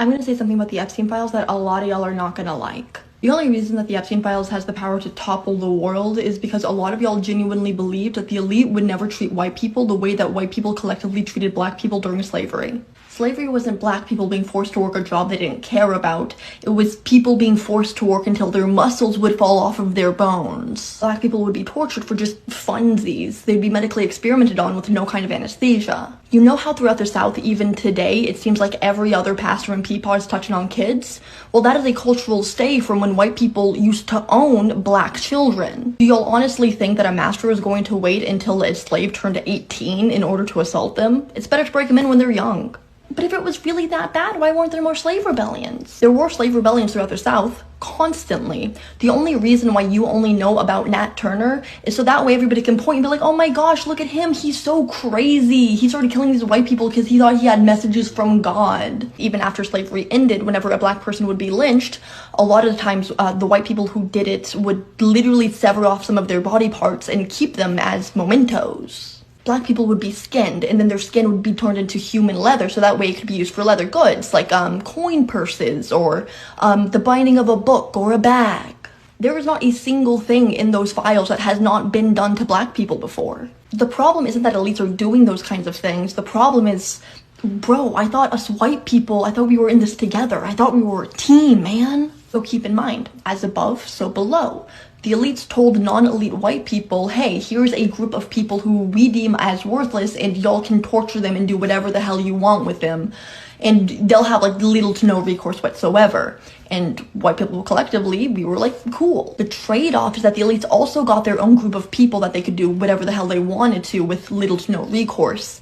I'm gonna say something about the Epstein files that a lot of y'all are not gonna like. The only reason that the Epstein files has the power to topple the world is because a lot of y'all genuinely believed that the elite would never treat white people the way that white people collectively treated black people during slavery. Slavery wasn't black people being forced to work a job they didn't care about. It was people being forced to work until their muscles would fall off of their bones. Black people would be tortured for just funsies. They'd be medically experimented on with no kind of anesthesia. You know how throughout the South, even today, it seems like every other pastor and peepaw is touching on kids? Well, that is a cultural stay from when white people used to own black children. Do y'all honestly think that a master is going to wait until a slave turned 18 in order to assault them? It's better to break them in when they're young. But if it was really that bad, why weren't there more slave rebellions? There were slave rebellions throughout the South, constantly. The only reason why you only know about Nat Turner is so that way everybody can point and be like, oh my gosh, look at him, he's so crazy. He started killing these white people because he thought he had messages from God. Even after slavery ended, whenever a black person would be lynched, a lot of the times the white people who did it would literally sever off some of their body parts and keep them as mementos. Black people would be skinned, and then their skin would be turned into human leather, so that way it could be used for leather goods, like coin purses, or the binding of a book or a bag. There is not a single thing in those files that has not been done to black people before. The problem isn't that elites are doing those kinds of things. The problem is, bro, I thought us white people, I thought we were in this together. I thought we were a team, man. So keep in mind, as above, so below. The elites told non-elite white people, hey, here's a group of people who we deem as worthless and y'all can torture them and do whatever the hell you want with them. And they'll have like little to no recourse whatsoever. And white people collectively, we were like, cool. The trade-off is that the elites also got their own group of people that they could do whatever the hell they wanted to with little to no recourse.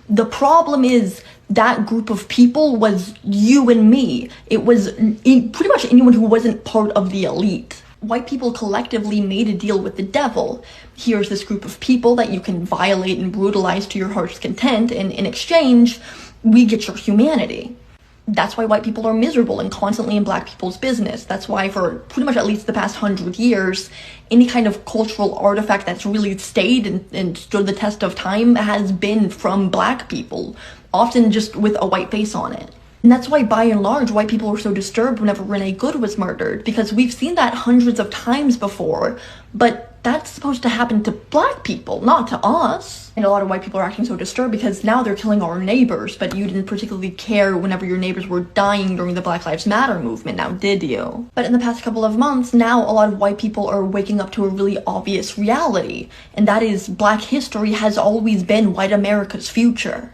The problem is that group of people was you and me. It was pretty much anyone who wasn't part of the elite. White people collectively made a deal with the devil. Here's this group of people that you can violate and brutalize to your heart's content, and in exchange, we get your humanity. That's why white people are miserable and constantly in black people's business. That's why for pretty much at least the past 100 years, any kind of cultural artifact that's really stayed and stood the test of time has been from black people, often just with a white face on it. And that's why, by and large, white people were so disturbed whenever Renee Good was murdered, because we've seen that hundreds of times before, but that's supposed to happen to black people, not to us. And a lot of white people are acting so disturbed because now they're killing our neighbors, but you didn't particularly care whenever your neighbors were dying during the Black Lives Matter movement, now did you? But in the past couple of months, now a lot of white people are waking up to a really obvious reality, and that is black history has always been white America's future.